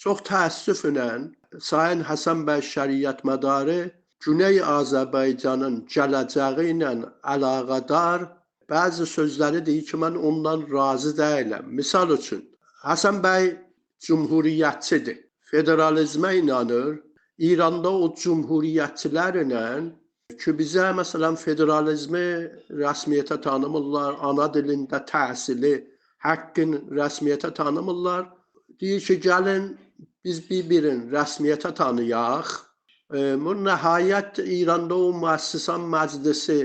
Çox təəssüflə Sayın Həsən bəy şəriətmədarı Güney Azərbaycanın gələcəyi ilə əlaqədar bəzi sözləri deyir ki, mən ondan razı deyiləm. Misal üçün, Həsən bəy cümhuriyyətçidir, federalizmə inanır. İranda o cümhuriyyətçilərlə ki, bizə məsələn federalizmi rəsmiyyətə tanımırlar, ana dilində təhsili, haqqın rəsmiyyətə tanımırlar. Deyir ki, gəlin biz bir-birini rəsmiyyətə tanıyaq. Bu nəhayət İranda o müəssisan məclisi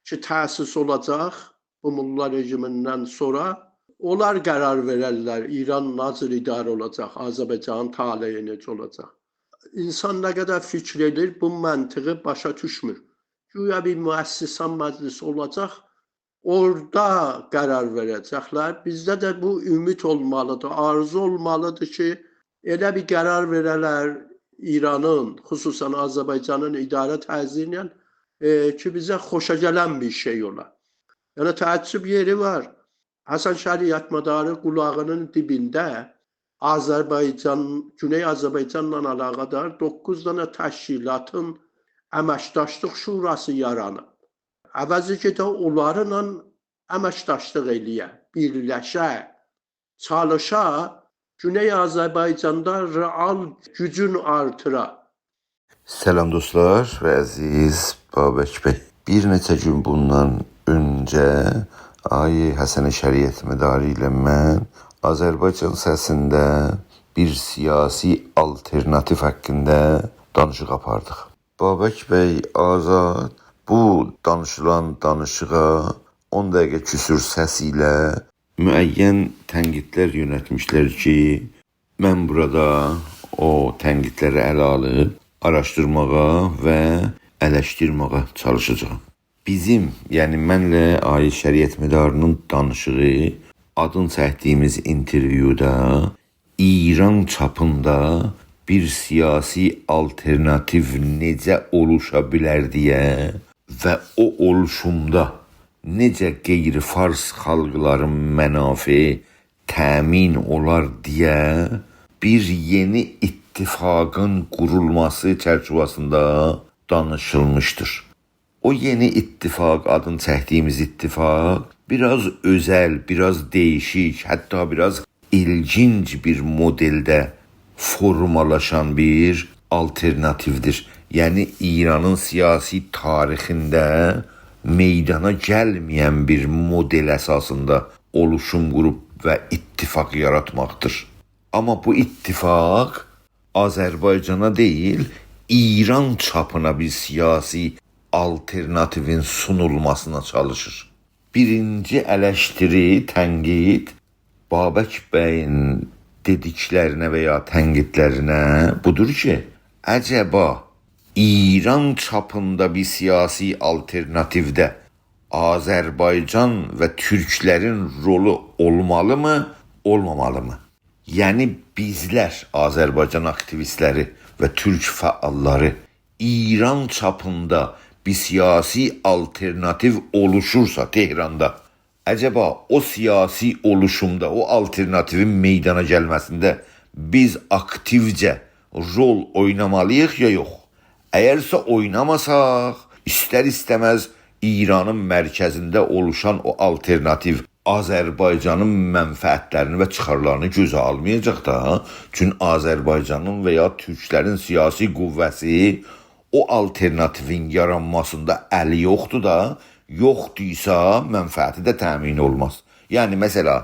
ki, təsis olacaq bu mulla rejimindən sonra, onlar qərar verərlər İran necə idarə olacaq, Azərbaycanın taleyi necə olacaq. İnsan nə qədər fikr edir, bu məntiqi başa düşmür. Güya bir müəssisan məclisi olacaq, orada qərar verəcəklər. Bizdə də bu ümid olmalıdır, arzu olmalıdır ki, elə bir qərar verələr İranın, xüsusən Azərbaycanın idarə tərzi ilə ki, bizə xoşa gələn bir şey olar. Yəni təəccüb yeri var. Həsən şəriətmədarı qulağının dibində Azərbaycan, Güney Azərbaycanla əlaqədar 9 dənə təşkilatın əməkdaşlıq şurası yaranıb. Əvəzi ki də onlarla əməkdaşlıq eləyə, birləşə, çalışa, Güney Azərbaycanda real gücün artıra. Selam dostlar ve aziz Babək bəy. Bir neçə gün bundan öncə Ay Həsən şəriətmədarı ilə mən Azərbaycan səsində bir siyasi alternativ haqqında danışıq apardıq. Babək bəy Azad bu danışılan danışığa 10 dəqiqə küsür səs ilə müəyyən tənqidlər yönətmişlər ki, mən burada o tənqidləri ələ alıb araşdırmağa və ələşdirməyə çalışacağım. Bizim, yəni mənlə Ay şəriətmədarının danışığı adın çəkdiyimiz intervyuda İran çapında bir siyasi alternativ necə oluşa bilər deyə və o oluşumda necə qeyri-fars xalqların mənafi təmin olar deyə bir yeni ittifaqın qurulması çərçivəsində danışılmışdır. O yeni ittifaq, adını çəkdiyimiz ittifaq biraz özel, biraz değişik, hatta biraz ilginç bir modelde formalaşan bir alternatifdir. Yani İran'ın siyasi tarixində meydana gəlməyən bir model əsasında oluşum qurup və ittifaq yaratmaqdır. Ama bu ittifaq Azərbaycana değil, İran çapına bir siyasi alternatifin sunulmasına çalışır. Birinci eleştiri, tənqid Babək bəyin dediklərinə və ya tənqidlərinə budur ki, əcəba İran çapında bir siyasi alternativdə Azərbaycan və türklərin rolu olmalı mı, olmamalı mı? Yəni bizlər, Azərbaycan aktivistləri və türk fəalları İran çapında bir siyasi alternativ oluşursa Tehranda, acaba o siyasi oluşumda o alternativin meydana gəlməsində biz aktivcə rol oynamalıyıq ya yox? Əgərsə oynamasaq, istər-istəməz İranın mərkəzində oluşan o alternativ Azərbaycanın mənfəətlərini və çıxarlarını gözə almayacaq da. Çünki Azərbaycanın və ya türklərin siyasi qüvvəsi o alternativin yaranmasında əli yoxdur da, yoxduysa mənfəəti də təmin olmaz. Yəni məsələ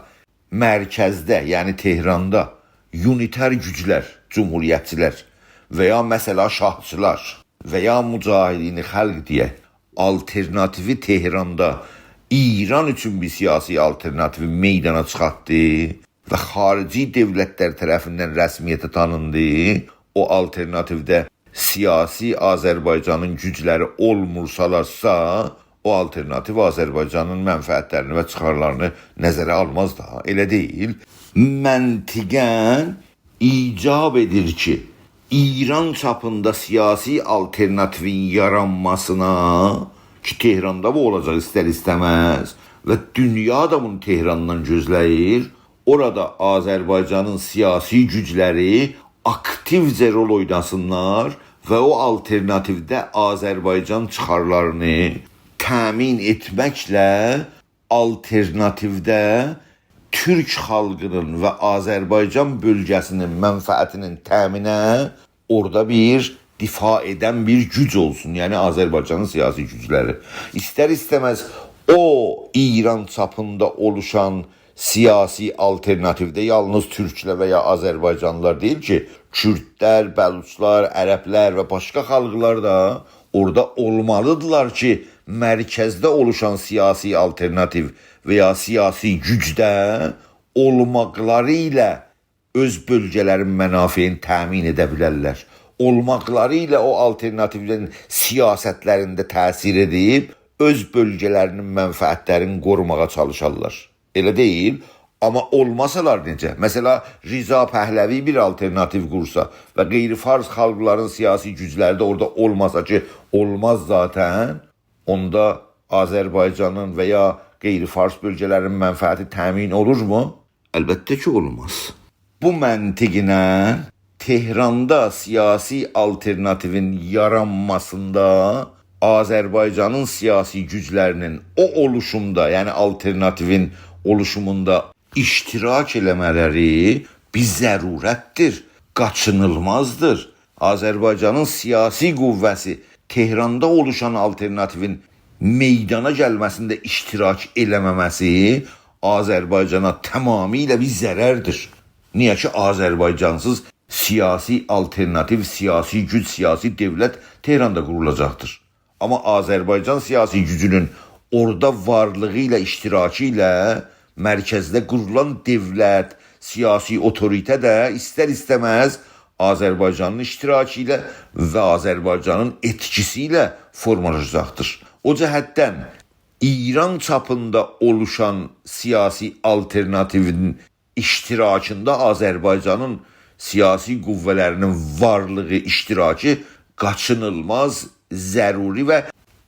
mərkəzdə, yəni Tehranda unitər güclər, cumhuriyyətçilər və ya məsələ şahçılar və ya mücahidini xalq deyək, alternativi Tehranda İran üçün bir siyasi alternativi meydana çıxartdı və xarici dövlətlər tərəfindən rəsmiyyətə tanındı. O alternativdə siyasi Azərbaycanın gücləri olmursalarsa, o alternativ Azərbaycanın mənfəətlərini və çıxarlarını nəzərə almaz da. Elə deyil. Məntiqən icab edir ki, İran çapında siyasi alternativin yaranmasına, ki Tehranda bu olacaq istər-istəməz və dünya da bunu Tehrandan gözləyir, orada Azərbaycanın siyasi gücləri aktivcə rol oynasınlar və o alternativdə Azərbaycan çıxarlarını təmin etməklə alternativdə Türk xalqının və Azərbaycan bölgəsinin mənfəətinin təminə orada bir difa edən bir güc olsun. Yəni Azərbaycanın siyasi gücləri. İstər-istəməz o İran çapında oluşan siyasi alternativdə yalnız türklər və ya Azərbaycanlılar deyil ki, Kürdlər, Bəluçlar, Ərəblər və başqa xalqlar da orada olmalıdırlar ki, mərkəzdə oluşan siyasi alternativ və ya siyasi gücdə olmaqları ilə öz bölgələrin mənafeyini təmin edə bilərlər. Olmaqları ilə o alternativlərin siyasətlərində təsir edib, öz bölgələrinin mənfəətlərini qorumağa çalışarlar. Elə deyil, amma olmasalar necə? Məsələ, Riza Pəhləvi bir alternativ qursa və qeyri-fars xalqların siyasi gücləri də orada olmasa ki, olmaz zaten, onda Azərbaycanın və ya qeyri-fars bölgələrin mənfəəti təmin olurmu? Əlbəttə ki, olmaz. Bu məntiqlə Tehranda siyasi alternativin yaranmasında Azərbaycanın siyasi güclərinin o oluşumda, yəni alternativin oluşumunda iştirak eləmələri bir zərurətdir, qaçınılmazdır. Azərbaycanın siyasi qüvvəsi Tehranda oluşan alternativin meydana gəlməsində iştirak eləməməsi Azərbaycana tamamilə bir zərərdir. Niyə ki, Azərbaycansız siyasi alternativ, siyasi güc, siyasi devlət Tehranda qurulacaqdır. Amma Azərbaycan siyasi gücünün orada varlığı ilə, iştirakı ilə mərkəzdə qurulan devlət, siyasi otorite də istər-istəməz Azərbaycanın iştirakı ilə və Azərbaycanın etkisi ilə formalaşacaqdır. O cəhətdən İran çapında oluşan siyasi alternativin iştirakında Azərbaycanın siyasi qüvvələrinin varlığı, iştirakı qaçınılmaz, zəruri və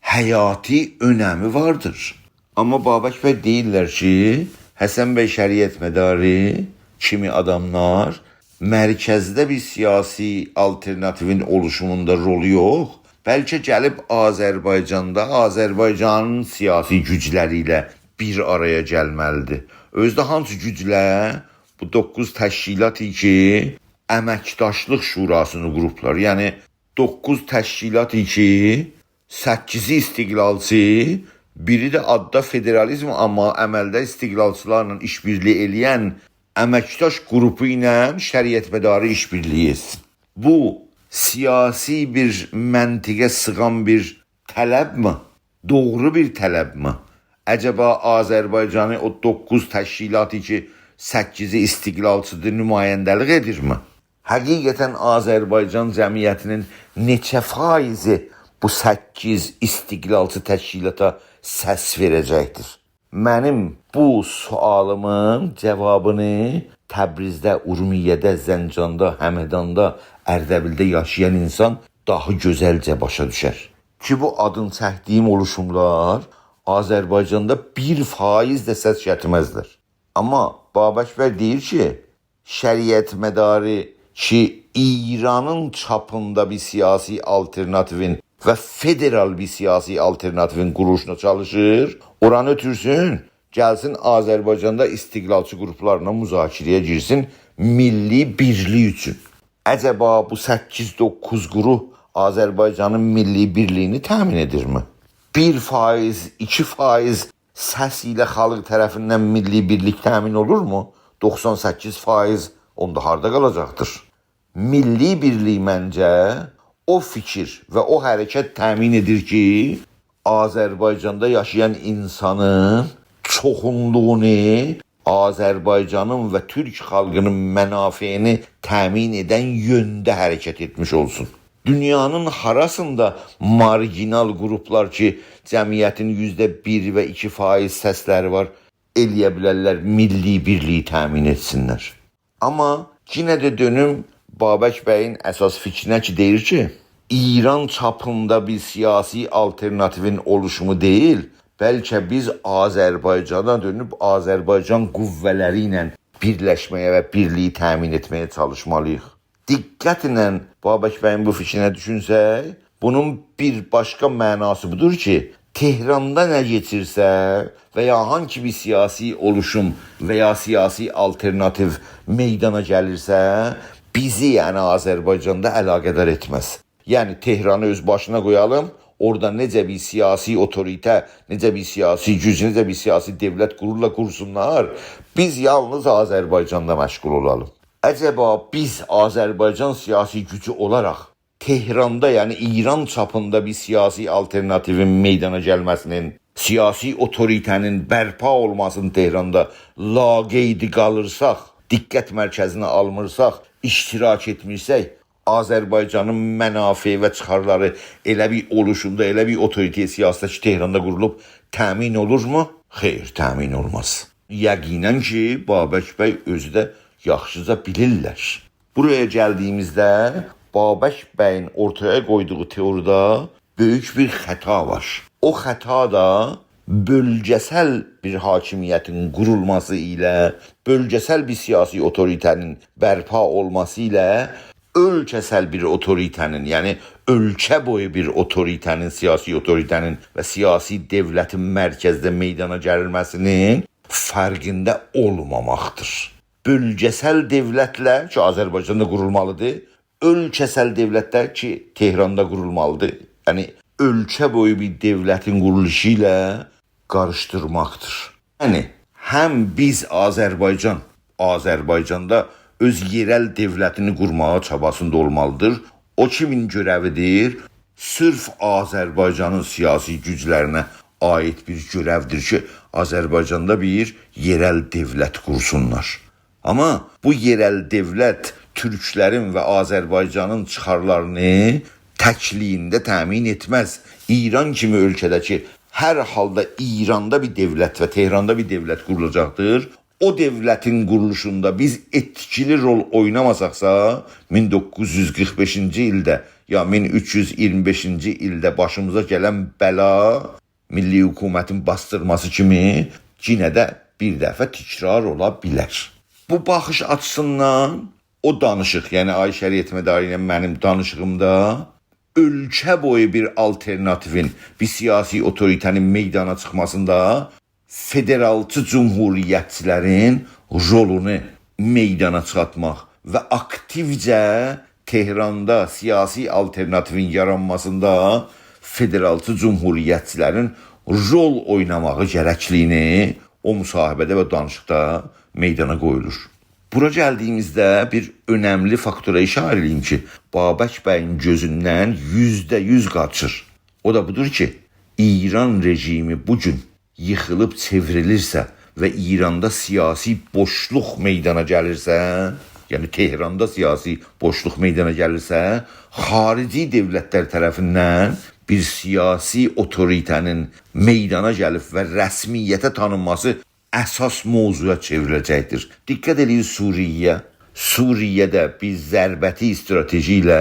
həyati önəmi vardır. Amma Babək bəy deyirlər ki, Həsən bəy Şəriət Mədarı kimi adamlar mərkəzdə bir siyasi alternativin oluşumunda rolu yox, bəlkə gəlib Azərbaycanda Azərbaycanın siyasi gücləri ilə bir araya gəlməlidir. Özdə hansı güclə? Bu 9 təşkilat ki, əməkdaşlıq şurasını qurublar. Yəni 9 təşkilat ki, 8-i istiqlalçı, biri də adda federalizm, amma əməldə istiqlalçılarla işbirliyi eləyən əməkdaş qrupu ilə Şəriət Mədarı işbirliyi etsin. Bu siyasi bir məntiqə sığan bir tələbmi? Doğru bir tələbmi? Əcəba Azərbaycanı o 9 təşkilatı ki, 8-i istiqlalçıdır, nümayəndəlik edirmi? Həqiqətən Azərbaycan cəmiyyətinin neçə faizi bu 8 istiqlalçı təşkilata səs verəcəkdir? Mənim bu sualımın cavabını Təbrizdə, Urmiyyədə, Zəncanda, Həmədanda, Ərdəbildə yaşayan insan daha gözəlcə başa düşər. Ki bu adın çəkdiyim oluşumlar Azərbaycanda 1% də səs gətirməzlər. Amma Babək bəy deyir ki, Şəriət Mədarı ki, İranın çapında bir siyasi alternativin və federal bir siyasi alternativin quruluşuna çalışır, oranı ötürsün, gəlsin Azərbaycanda istiqlalçı qruplarla müzakirəyə girsin milli birlik üçün. Əcəba bu 8-9 qrup Azərbaycanın milli birliyini təmin edirmi? 1%, 2% səs ilə xalq tərəfindən milli birlik təmin olurmu? 98% onda harda qalacaqdır? Milli birlik məncə o fikir və o hərəkət təmin edir ki, Azərbaycanda yaşayan insanın çoxunluğunu Azərbaycanın və Türk xalqının mənafeyini təmin edən yöndə hərəkət etmiş olsun. Dünyanın harasında marginal qruplar ki, cəmiyyətin %1 və 2% səsləri var, eləyə bilərlər, milli birliyi təmin etsinlər. Amma yenə də dönüm Babək bəyin əsas fikrinə ki, deyir ki, İran çapında bir siyasi alternativin oluşumu deyil, bəlkə biz Azərbaycana dönüb Azərbaycan qüvvələri ilə birləşməyə və birliyi təmin etməyə çalışmalıyıq. diqqətlə Babək bəyin bu fikrinə düşünsək, bunun bir başqa mənası budur ki, Tehranda nə keçirsə və ya hangi bir siyasi oluşum və ya siyasi alternativ meydana gəlirsə, bizi, yəni Azərbaycanda əlaqədar etməz. Yəni Tehranı öz başına qoyalım, orada necə bir siyasi otorite, necə bir siyasi güc, necə bir siyasi devlət qursunlar, biz yalnız Azərbaycanda məşğul olalım. Əcəba biz Azərbaycan siyasi gücü olaraq Tehranda, yəni İran çapında bir siyasi alternativin meydana gəlməsinin, siyasi otoritenin bərpa olmasının Tehranda laqeydi qalırsaq, diqqət mərkəzinə almırsaq, iştirak etmirsək, Azərbaycanın mənafe və çıxarları elə bir oluşumda, elə bir otorite siyasətə ki, Tehranda qurulub təmin olurmu? Xeyr, təmin olmaz. Yəqinən ki, Babək bəy özü də yaxşıca bilirlər. Buraya gəldiyimizdə Babək bəyin ortaya qoyduğu teorida böyük bir xəta var. O xəta da bölgəsəl bir hakimiyyətin qurulması ilə, bölgəsəl bir siyasi otoritenin bərpa olması ilə ölkəsəl bir otoritenin, yəni ölkə boyu bir otoritenin, siyasi otoritenin və siyasi devlətin mərkəzdə meydana gəlməsinin fərqində olmamaqdır. Bölgəsəl devlətlər ki, Azərbaycanda qurulmalıdır, ölkəsəl devlətlər ki, Tehranda qurulmalıdır. Yəni, ölkə boyu bir devlətin quruluşu ilə qarışdırmaqdır. Yəni, həm biz Azərbaycanda öz yerel devlətini qurmağa çabasında olmalıdır. O kimin görəvidir? Sırf Azərbaycanın siyasi güclərinə aid bir görəvdir ki, Azərbaycanda bir yerel devlət qursunlar. Amma bu yerel devlət Türklərin və Azərbaycanın çıxarlarını təkliyində təmin etməz. İran kimi ölkədəki hər halda İranda bir devlət və Tehranda bir devlət qurulacaqdır. O devlətin quruluşunda biz etkili rol oynamasaqsa, 1945-ci ildə ya 1325-ci ildə başımıza gələn bəla milli hökumətin bastırması kimi yenə də bir dəfə təkrar ola bilər. Bu baxış açısından o danışıq, yəni Ay Şəriət Mədari ilə mənim danışığımda ölkə boyu bir alternativin, bir siyasi otoritenin meydana çıxmasında federalçı cumhuriyyətçilərin rolunu meydana çıxartmaq və aktivcə Tehranda siyasi alternativin yaranmasında federalçı cumhuriyyətçilərin rol oynamağı gərəkliyini o müsahibədə və danışıqda meydana qoyulur. Bura gəldiyimizdə bir önəmli faktora işarə edeyim ki, Babək bəyin gözündən %100 qaçır. O da budur ki, İran rejimi bugün yıxılıb çevrilirsə və İranda siyasi boşluq meydana gəlirsə, yəni Tehranda siyasi boşluq meydana gəlirsə, xarici devlətlər tərəfindən bir siyasi otoritenin meydana gəlib və rəsmiyyətə tanınması əsas mövzuya çevriləcəkdir. Diqqət edin Suriyyə. Suriyədə bir zərbəti strateji ilə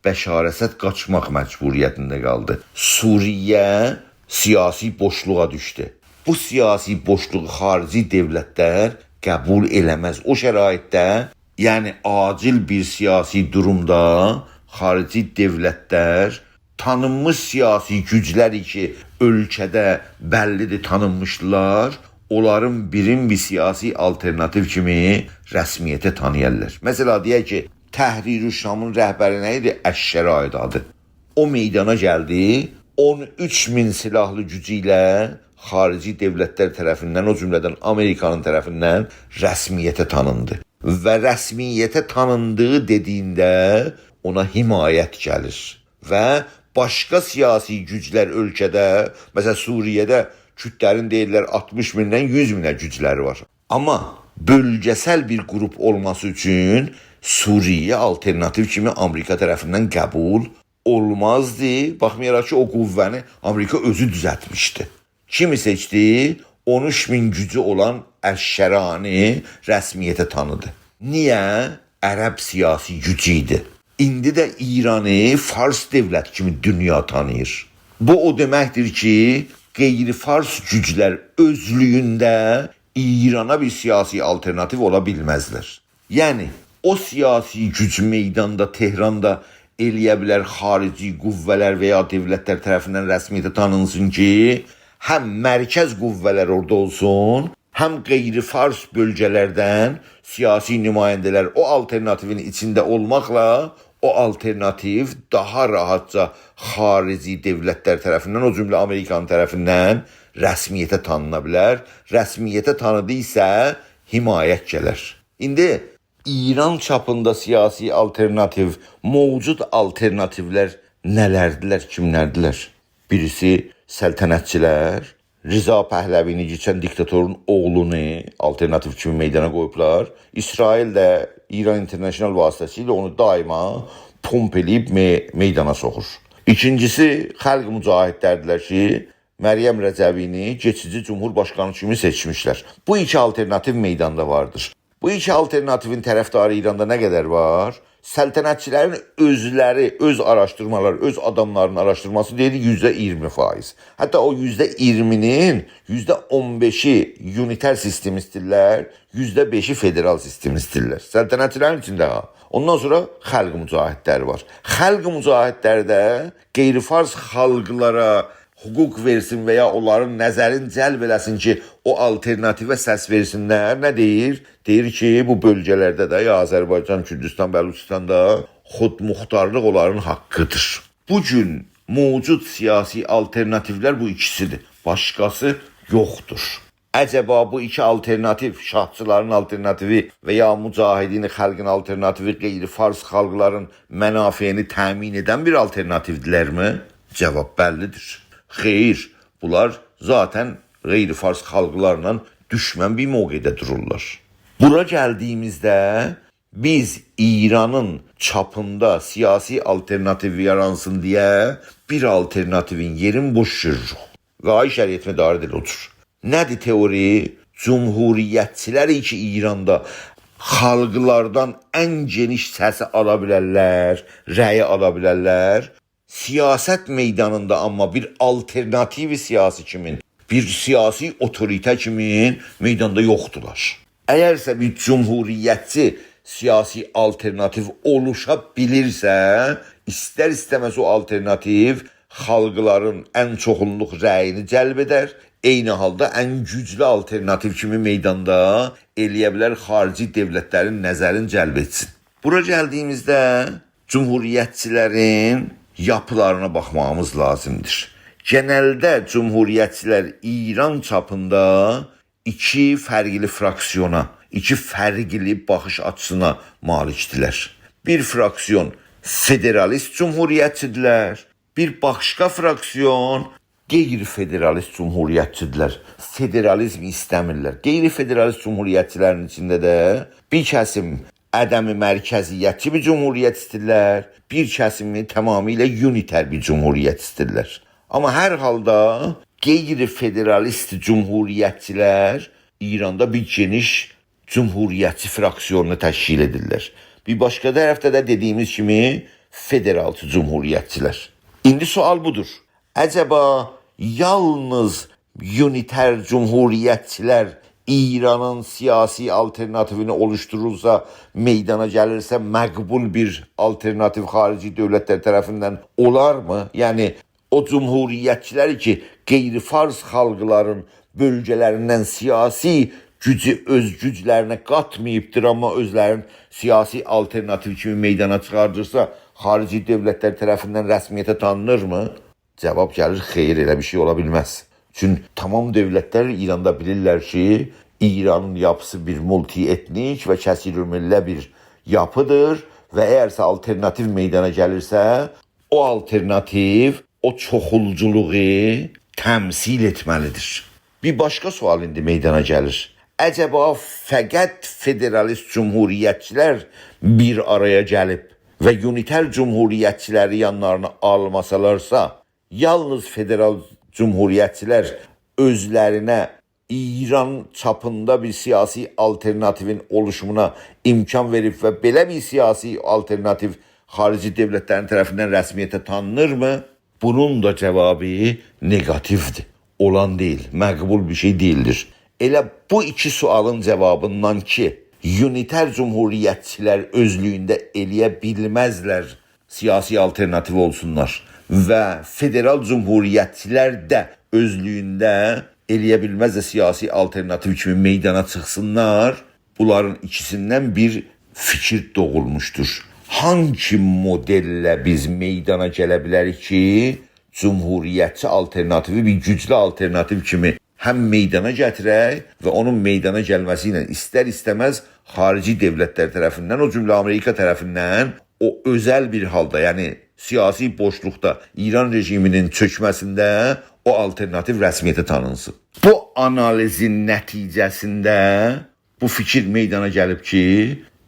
Bəşar Əsəd qaçmaq məcburiyyətində qaldı. Suriyyə siyasi boşluğa düşdü. Bu siyasi boşluğu xarici devlətlər qəbul eləməz. O şəraitdə, yəni acil bir siyasi durumda xarici devlətlər tanınmış siyasi gücləri ki, ölkədə bəllidir tanınmışlar, onların bir siyasi alternativ kimi rəsmiyyətə tanıyarlar. Məsələ deyək ki, Təhrir-i Şamın rəhbəri nə idi? Əş-Şərait adı. O meydana gəldi, 13.000 silahlı gücü ilə xarici devlətlər tərəfindən, o cümlədən Amerikanın tərəfindən rəsmiyyətə tanındı. Və rəsmiyyətə tanındığı dediyində ona himayət gəlir. Və başqa siyasi güclər ölkədə, məsələn Suriyədə Kürdlərin deyirlər 60.000-dən 100.000-ə gücləri var. Amma bölgəsəl bir qrup olması üçün Suriyə alternativ kimi Amerika tərəfindən qəbul olmazdı. Baxmayaraq ki, o qüvvəni Amerika özü düzəltmişdi. Kimi seçdi? 13.000 gücü olan Əş-Şərani rəsmiyyətə tanıdı. Niyə? Ərəb siyasi gücü idi. İndi də İranı Fars devlət kimi dünya tanıyır. Bu o deməkdir ki, qeyri-Fars güclər özlüyündə İrana bir siyasi alternativ ola bilməzlər. Yəni, o siyasi güc meydanda, Tehranda eləyə bilər xarici qüvvələr və ya dövlətlər tərəfindən rəsmiyyətə tanınsın ki, həm mərkəz qüvvələr orada olsun, həm qeyri-fars bölgələrdən siyasi nümayəndələr o alternativin içində olmaqla o alternativ daha rahatca xarici dövlətlər tərəfindən, o cümlə Amerikan tərəfindən rəsmiyyətə tanına bilər. Rəsmiyyətə tanıdıysa himayət gələr. İndi İran çapında siyasi alternativ, mövcud alternativlər nələrdilər, kimlərdilər? Birisi səltənətçilər, Rıza Pəhləvini keçən diktatorun oğlunu alternativ kimi meydana qoyublar. İsrail də İran International vasitəsilə onu daima pomp eləyib meydana soxur. İkincisi, xalq mücahidlərdilər ki, Məryəm Rəcəvini keçici cumhurbaşqanı kimi seçmişlər. Bu iki alternativ meydanda vardır. Bu iki alternativin tərəfdarı İranda nə qədər var? Səltənətçilərin özləri, öz araşdırmalar, öz adamlarının araşdırması deyir %20%. Hətta o %20'nin %15'i unitər sistem istirlər, %5'i federal sistem istirlər. Səltənətçilərin içində ha. Ondan sonra xalq mücahidləri var. Xalq mücahidləri də qeyri-fars xalqlara hüquq versin və ya onların nəzərin cəlb eləsin ki, o alternativə səs versinlər. Nə deyir? Deyir ki, bu bölgələrdə də ya Azərbaycan, Kürdistan, Bəluçistanda xudmuxtarlıq onların haqqıdır. Bugün mövcud siyasi alternativlər bu ikisidir. Başqası yoxdur. Əcəba bu iki alternativ, şahçıların alternativi və ya mücahidin xalqın alternativi qeyri-fars xalqların mənafeyini təmin edən bir alternativdirlərmi? Cavab bəllidir. Xeyr, bunlar zaten qeyri-fars xalqlarla düşmən bir mövqedə dururlar. Bura gəldiyimizdə biz İranın çapında siyasi alternativ yaransın deyə bir alternativin yerin boş görürük. Və ay şəriət mədarı dil otur. Nədir teori? Cumhuriyyətçilər ki İranda xalqlardan ən geniş səsi ala bilərlər, rəyi ala bilərlər. Siyasət meydanında amma bir alternativ siyasi kimin, bir siyasi otorite kimin meydanda yoxdular. Əgərsə bir cumhuriyyətçi siyasi alternativ oluşa bilirsə, istər-istəməz o alternativ xalqların ən çoxunluq rəyini cəlb edər, eyni halda ən güclü alternativ kimi meydanda eləyə bilər xarici dövlətlərin nəzərin cəlb etsin. Bura gəldiyimizdə cumhuriyyətçilərin yapılarına baxmamız lazımdır. Genelde cumhuriyyətçilər İran çapında iki fərqli fraksiyona, iki fərqli baxış açısına malikdilər. Bir fraksiyon federalist cumhuriyyətçidirlər, bir başqa fraksiyon qeyri-federalist cumhuriyyətçidirlər. Federalizm istəmirlər. Qeyri-federalist cumhuriyyətçilərin içində də bir kəsim ədəmi mərkəziyyətçi bir cumhuriyyət istirlər, bir kəsimi tamamilə unitər bir cumhuriyyət istirlər. Amma hər halda qeyri-federalist cumhuriyyətçilər İranda bir geniş cumhuriyyətçi fraksiyonunu təşkil edirlər. Bir başqa tərəfdə də dediyimiz kimi federalçı cumhuriyyətçilər. İndi sual budur. Əcəba yalnız unitər cumhuriyyətçilər İranın siyasi alternativini oluşturursa, meydana gəlirsə məqbul bir alternativ xarici dövlətlər tərəfindən olarmı? Yəni o cumhuriyyətçilər ki, qeyri-fars xalqların bölgələrindən siyasi gücü öz güclərinə qatmayıbdır, amma özlərin siyasi alternativ kimi meydana çıxardırsa, xarici dövlətlər tərəfindən rəsmiyyətə tanınırmı? Cavab gəlir, xeyr, elə bir şey ola bilməz. Çünki tamam dövlətlər İranda bilirlər ki, İranın yapısı bir multietnik və kəsirümillə bir yapıdır və əgərsə alternativ meydana gəlirsə, o alternativ o çoxulculuğu təmsil etməlidir. Bir başqa sual indi meydana gəlir. Əcəba fəqət federalist cumhuriyyətçilər bir araya gəlib və unitər cumhuriyyətçiləri yanlarına almasalarsa, yalnız federal cumhuriyyətçilər özlərinə İran çapında bir siyasi alternativin oluşumuna imkan verib və belə bir siyasi alternativ xarici dövlətlərin tərəfindən rəsmiyyətə tanınırmı? Bunun da cavabı negativdir. Olan deyil, məqbul bir şey deyildir. Elə bu iki sualın cavabından ki, uniter cumhuriyyətçilər özlüyündə eləyə bilməzlər siyasi alternativ olsunlar və federal cumhuriyyətçilər də özlüyündə eləyə bilməzlər siyasi alternativ kimi meydana çıxsınlar. Bunların ikisindən bir fikir doğulmuşdur. Hangi modellə biz meydana gələ bilərik ki, cumhuriyyətçi alternativi bir güclü alternativ kimi həm meydana gətirək və onun meydana gəlməsi ilə istər-istəməz xarici dövlətlər tərəfindən, o cümlə Amerika tərəfindən o özəl bir halda, yəni siyasi boşluqda İran rejiminin çökməsində o alternativ rəsmiyyətə tanınsın. Bu analizin nəticəsində bu fikir meydana gəlib ki,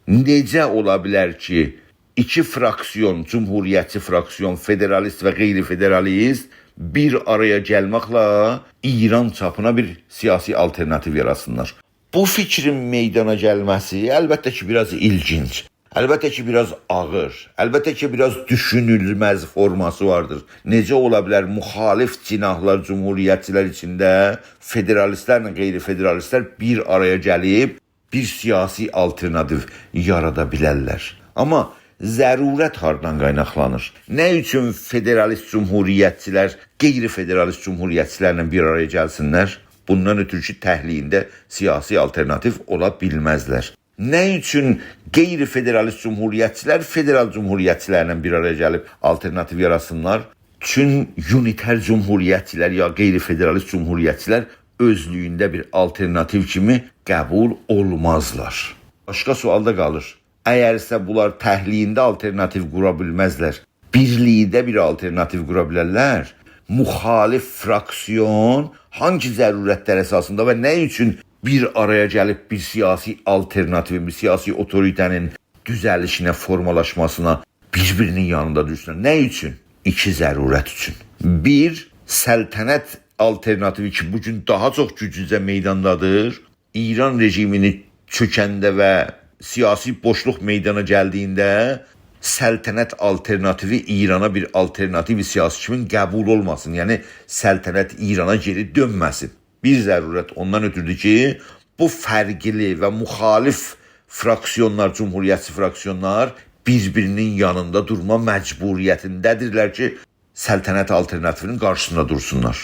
necə ola bilər ki, iki fraksiyon, cumhuriyyətçi fraksiyon, federalist və qeyri-federalist bir araya gəlməklə İran çapına bir siyasi alternativ yaratsınlar. Bu fikrin meydana gəlməsi əlbəttə ki, biraz ilginc, əlbəttə ki, biraz ağır, əlbəttə ki, biraz düşünülməz forması vardır. Necə ola bilər müxalif cinahlar, cumhuriyyətçilər içində federalistlərlə qeyri-federalistlər bir araya gəlib bir siyasi alternativ yarada bilərlər. Amma zərurət hardan qaynaqlanır? Nə üçün federalist cumhuriyyətçilər qeyri-federalist cumhuriyyətçilərlə bir araya gəlsinlər? Bundan ötürü ki, təhliyində siyasi alternativ ola bilməzlər. Nə üçün qeyri-federalist cumhuriyyətçilər federal cumhuriyyətçilərlə bir araya gəlib alternativ yaratsınlar? Çünki uniter cumhuriyyətçilər ya qeyri-federalist cumhuriyyətçilər özlüyündə bir alternativ kimi qəbul olmazlar. Başqa sual da qalır. Əgərsə bunlar təhliyində alternativ qura bilməzlər, birlikdə bir alternativ qura bilərlər, müxalif fraksiyon hangi zərurətlər əsasında və nə üçün bir araya gəlib bir siyasi alternativin, bir siyasi otoritənin düzəlişinə, formalaşmasına bir-birinin yanında dursunlar? Nə üçün? İki zərurət üçün. Bir, səltənət alternativi ki, bugün daha çox güclücə meydandadır. İran rejimini çökəndə və siyasi boşluq meydana gəldiyində səltənət alternativi İrana bir alternativ siyasi kimi qəbul olmasın. Yəni, səltənət İrana geri dönməsin. Bir zərurət ondan ötürdü ki, bu fərqli və müxalif fraksiyonlar, cumhuriyyətçi fraksiyonlar bir-birinin yanında durma məcburiyyətindədirlər ki, səltənət alternativinin qarşısında dursunlar.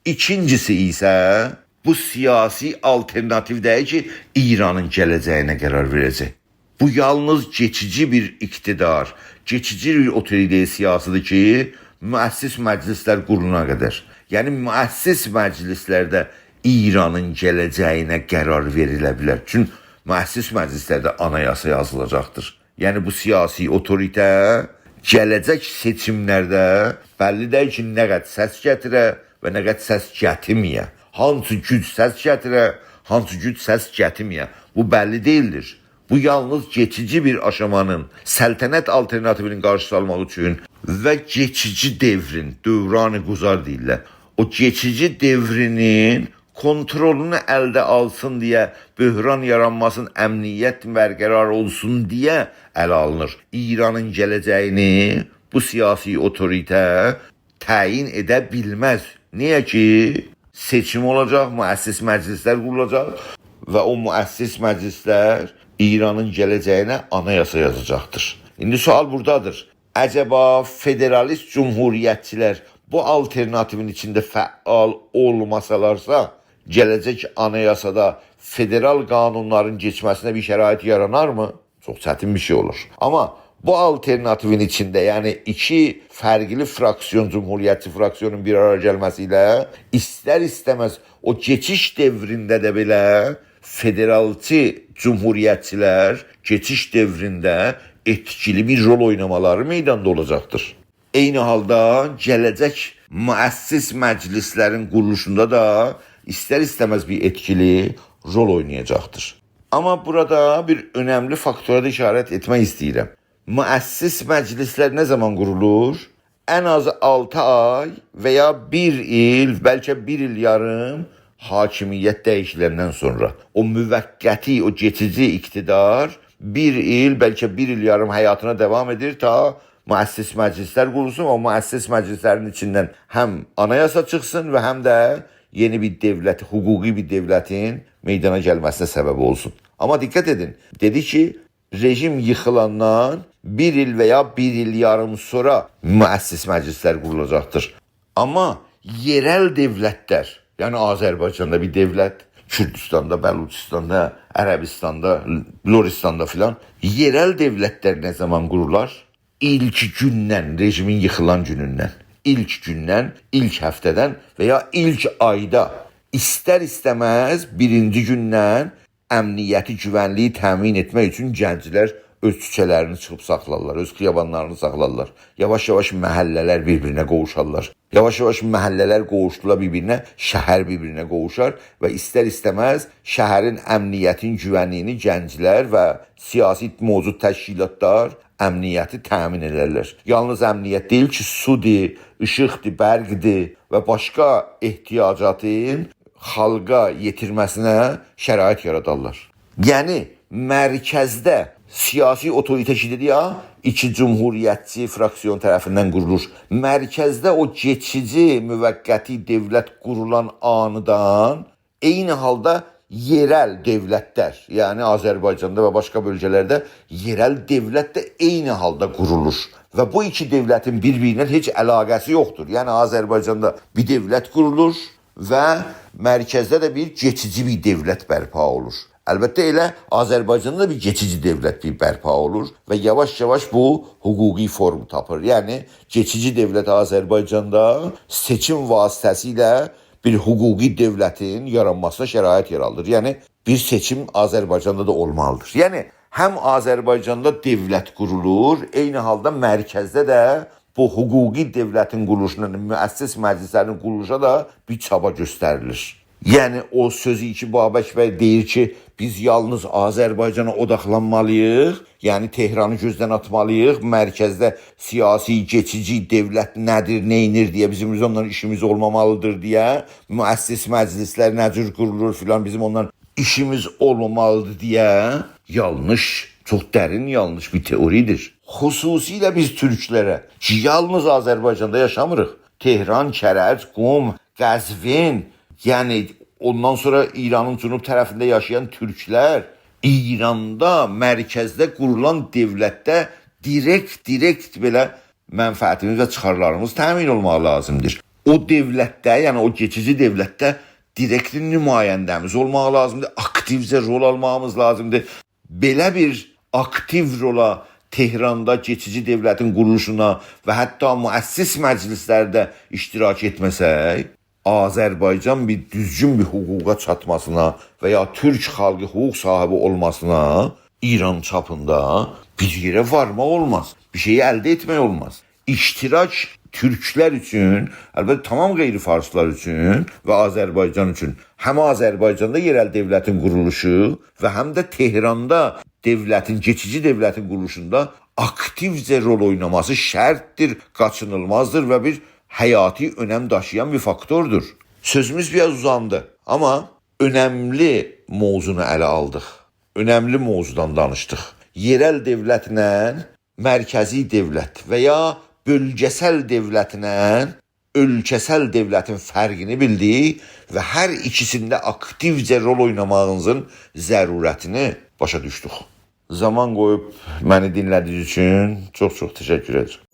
İkincisi isə bu siyasi alternativ deyil ki, İranın gələcəyinə qərar verəcək. Bu yalnız geçici bir iqtidar, geçici bir otorite siyasıdır ki, müəssis məclislər quruluna qədər. Yəni, müəssis məclislərdə İranın gələcəyinə qərar verilə bilər. Çünki müəssis məclislərdə anayasa yazılacaqdır. Yəni, bu siyasi otorite gələcək seçimlərdə bəlli deyil ki, nə qədər səs gətirə və nə qədər səs gətirməyə. Hansı güc səs gətirə, hansı güc səs gətirməyə. Bu bəlli deyildir. Bu yalnız geçici bir aşamanın səltənət alternativinin qarşısı almaq üçün və geçici devrin, dövran-ı quzar deyirlər. O geçici devrinin kontrolunu əldə alsın deyə, böhran yaranmasın, əmniyyət bərqərar olsun deyə ələ alınır. İranın gələcəyini bu siyasi otorite təyin edə bilməz. Niyə ki, seçim olacaq, müəssis məclislər qurulacaq və o müəssis məclislər İranın gələcəyinə anayasa yazacaqdır. İndi sual buradadır. Əcəba federalist cumhuriyyətçilər bu alternativin içində fəal olmasalarsa, gələcək anayasada federal qanunların geçməsinə bir şərait yaranarmı? Çox çətin bir şey olur. Amma bu alternativin içində, yəni iki fərqli fraksiyon, cumhuriyyətçi fraksiyonun bir araya gəlməsi ilə istər-istəməz o geçiş devrində də belə federalçı cumhuriyyətçilər geçiş devrində etkili bir rol oynamaları meydanda olacaqdır. Eyni halda gələcək müəssis məclislərin quruluşunda da istər-istəməz bir etkili rol oynayacaqdır. Amma burada bir önəmli faktora da işarət etmək istəyirəm. Müəssis məclislər nə zaman qurulur? Ən azı 6 ay və ya 1 il, bəlkə 1 il yarım hakimiyyət dəyişiləndən sonra. O müvəqqəti, o geçici iqtidar 1 il, bəlkə 1 il yarım həyatına devam edir ta müəssis məclislər qurulsun. O müəssis məclislərin içindən həm anayasa çıxsın və həm də yeni bir devlət, hüquqi bir devlətin meydana gəlməsinə səbəb olsun. Amma diqqət edin, dedi ki, rejim yıxılandan bir il və ya bir il yarım sonra müəssis məclislər qurulacaqdır. Amma yerel devletler, yani Azerbaycan'da bir devlet, Kürdistan'da, Belucistan'da, Arabistan'da, Loristan'da filan yerel devletler ne zaman kururlar? İlk gündən, rejimin yıxılan günündən, ilk gündən, ilk həftədən veya ilk ayda ister istemez birinci gündən əmniyyəti, güvənliyi təmin etmək üçün gənclər öz küçələrini çıxıb saxlarlar, öz xiyabanlarını saxlarlar. Yavaş-yavaş məhəllələr bir-birinə qovuşarlar. Yavaş-yavaş məhəllələr qovuşdular bir-birinə, şəhər bir-birinə qovuşar və istər-istəməz şəhərin əmniyyətin, güvənliyini gənclər və siyasi mövcud təşkilatlar əmniyyəti təmin edərlər. Yalnız əmniyyət deyil ki, sudur, işıqdır, bərqdir və başqa ehtiyacatın xalqa yetirməsinə şərait yaradarlar. Yəni mərkəzdə siyasi otorite dedi ya, iki cumhuriyyətçi fraksiyon tərəfindən qurulur. Mərkəzdə o geçici, müvəqqəti devlət qurulan anıdan eyni halda yerel devletler, yani Azerbaycan'da ve başka bölgelerde yerel devlet de eyni halda qurulur. Ve bu iki devletin birbirinden hiç əlaqəsi yoktur. Yani Azerbaycan'da bir devlet qurulur ve mərkəzdə de bir geçici bir devlet bərpa olur. Əlbəttə elə Azərbaycanda da bir geçici devlet bir bərpa olur və yavaş-yavaş bu huquqi form tapır. Yəni geçici devlet Azərbaycanda seçim vasitəsilə bir huquqi devlətin yaranmasına şərait yaradır. Yəni bir seçim Azərbaycanda da olmalıdır. Yəni həm Azərbaycanda devlet qurulur, eyni halda mərkəzdə də bu huquqi devlətin quruluşuna, müəssis məclislərin quruluşuna da bir çaba göstərilir. Yəni o sözü ki Babək bəy deyir ki, biz yalnız Azərbaycana odaqlanmalıyıq, yəni Tehranı gözdən atmalıyıq, mərkəzdə siyasi geçici devlət nədir, neynir deyə bizim ondan işimiz olmamalıdır deyə, müəssis məclislər nə cür qurulur filan bizim ondan işimiz olmamalıdır deyə yanlış, çox dərin yanlış bir teoridir. Xüsusilə biz türklərə ki, yalnız Azərbaycanda yaşamırıq. Tehran, Kərəc, Qum, Qəzvin, yəni ondan sonra İranın cənub tərəfində yaşayan türklər İranda, mərkəzdə qurulan devlətdə direkt belə mənfəətimiz və çıxarlarımız təmin olmaq lazımdır. O devlətdə, yəni o geçici devlətdə direkt nümayəndəmiz olmaq lazımdır. Aktivcə rol almağımız lazımdır. Belə bir aktiv rola Tehranda geçici devlətin quruluşuna və hətta müəssis məclislərdə iştirak etməsək, Azərbaycan bir düzgün bir hüquqa çatmasına və ya Türk xalqı hüquq sahibi olmasına İran çapında bir yerə varmaq olmaz. Bir şeyi əldə etmək olmaz. İştirak Türklər üçün, əlbəttə tamam qeyri-farslar üçün və Azərbaycan üçün həm Azərbaycanda yerel devlətin quruluşu və həm də Tehranda devlətin, geçici devlətin quruluşunda aktivcə rol oynaması şərtdir, qaçınılmazdır və bir həyati önəm daşıyan bir faktordur. Sözümüz biraz uzandı ama önemli mövzunu ələ aldıq. Önemli mövzudan danışdıq. Yerel devlətlə mərkəzi devlət və ya bölgəsəl devlətlə ölkəsəl devlətin fərqini bildik və hər ikisində aktivcə rol oynamağınızın zərurətini başa düşdük. Zaman qoyub məni dinlədiyiniz üçün çox təşəkkür edirəm.